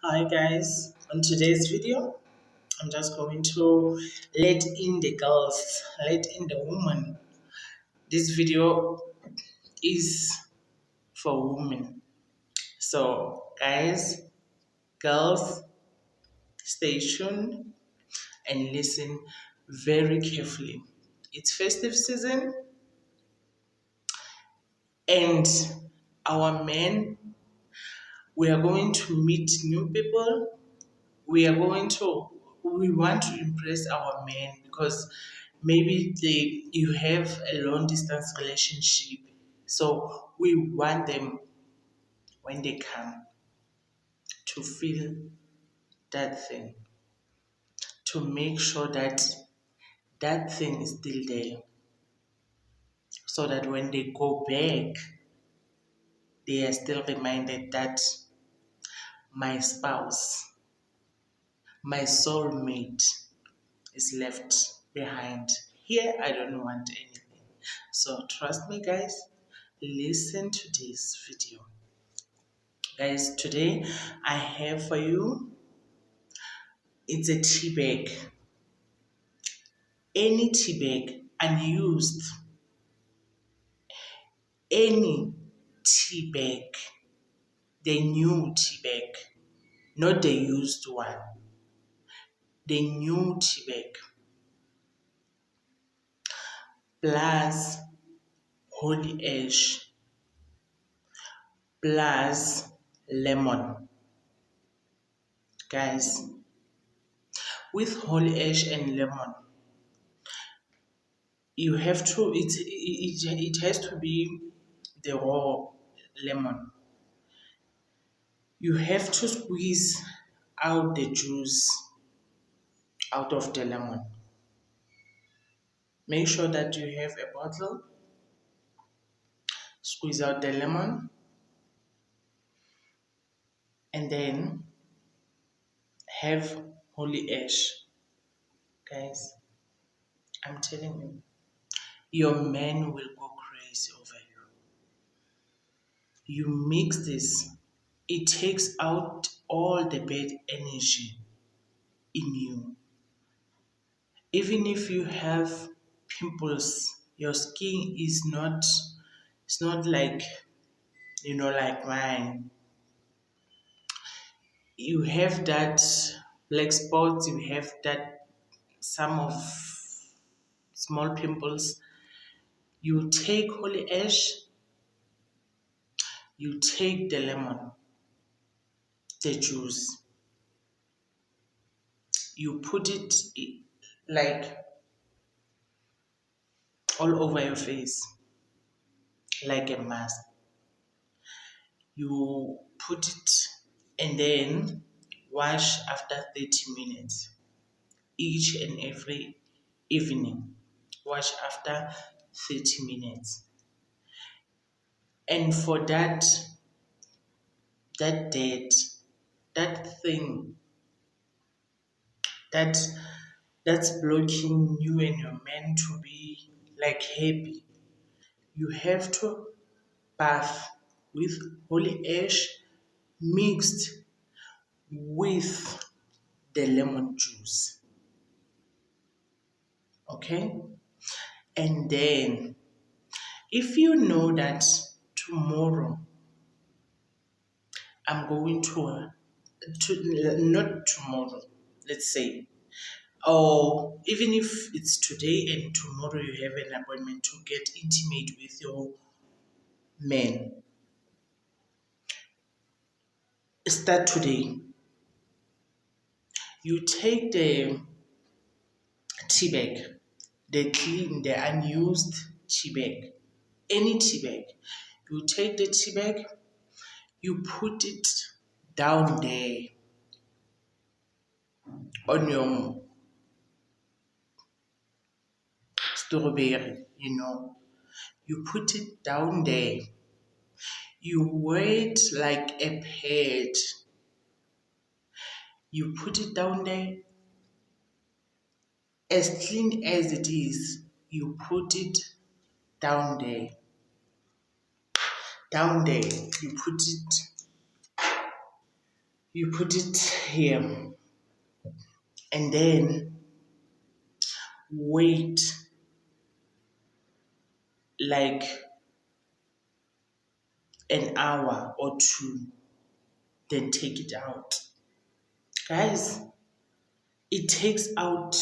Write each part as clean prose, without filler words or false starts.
Hi guys, on today's video, I'm just going to let in the girls, let in the woman. This video is for women. So guys, girls, stay tuned and listen very carefully. It's festive season and our men, we are going to meet new people. We want to impress our men because maybe you have a long distance relationship, so we want them when they come to feel that thing, to make sure that that thing is still there, so that when they go back they are still reminded that my spouse, my soulmate is left behind. Here, I don't want anything. So, trust me, guys, listen to this video. Guys, today I have for you it's a tea bag. Any tea bag, unused, any tea bag, the new tea bag, not the used one, the new tea bag, plus holy ash, plus lemon. Guys, with holy ash and lemon, you have to it has to be the raw lemon. You have to squeeze out the juice out of the lemon. Make sure that you have a bottle, squeeze out the lemon, and then have holy ash. Guys, I'm telling you, your man will go crazy over you. You mix this, it takes out all the bad energy in you. Even if you have pimples, your skin is not, it's not like, like mine. You have that black spots, you have that some of small pimples. You take holy ash, you take the lemon, the juice, you put it like all over your face, like a mask. You put it and then wash after 30 minutes each and every evening. Wash after 30 minutes. And for that date, that thing that that's blocking you and your man to be like happy, you have to bath with holy ash mixed with the lemon juice. Okay? And then if you know that tomorrow I'm going to not tomorrow, let's say, or even if it's today and tomorrow you have an appointment to get intimate with your man, start today. You take the tea bag, the clean, the unused tea bag, any tea bag. You take the tea bag, you put it down there on your strawberry, You put it down there. You wait like a pet. You put it down there as clean as it is. You put it down there. Down there. You put it You put it here and then wait like an hour or two, then take it out. Guys, it takes out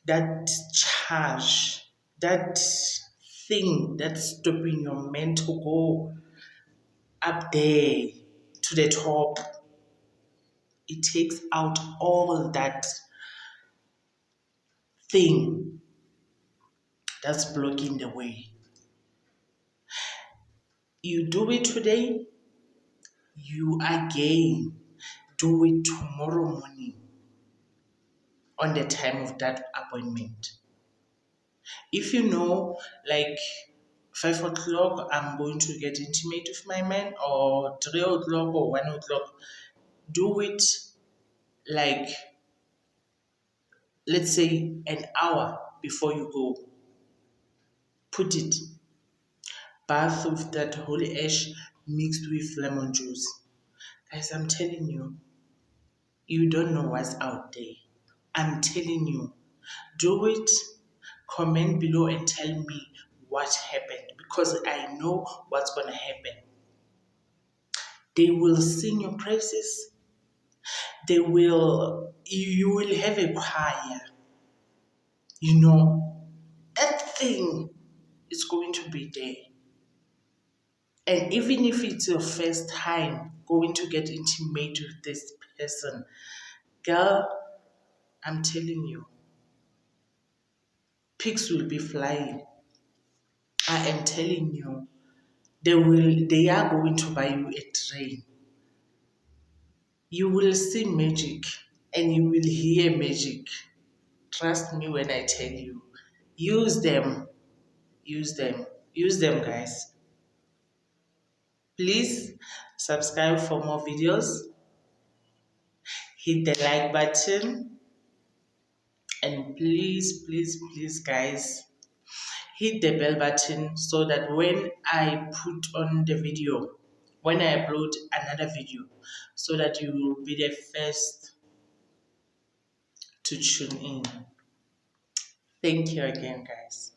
that charge, that thing that's stopping your man to go up there to the top. It takes out all that thing that's blocking the way. You do it today, you again do it tomorrow morning on the time of that appointment. If you know, like 5 o'clock, I'm going to get intimate with my man, or 3 o'clock or 1 o'clock, do it like, let's say, an hour before you go. Put it, bath with that holy ash mixed with lemon juice. Guys, I'm telling you, you don't know what's out there. I'm telling you, do it. Comment below and tell me what happened, because I know what's going to happen. They will sing your praises. You will have a choir. You know, that thing is going to be there. And even if it's your first time going to get intimate with this person, girl, I'm telling you, pigs will be flying. I am telling you, they are going to buy you a train. You will see magic and you will hear magic. Trust me when I tell you. Use them. Use them. Use them, guys. Please subscribe for more videos. Hit the like button. And please, please, please, guys, hit the bell button so that when I put on the video, when I upload another video, so that you will be the first to tune in. Thank you again, guys.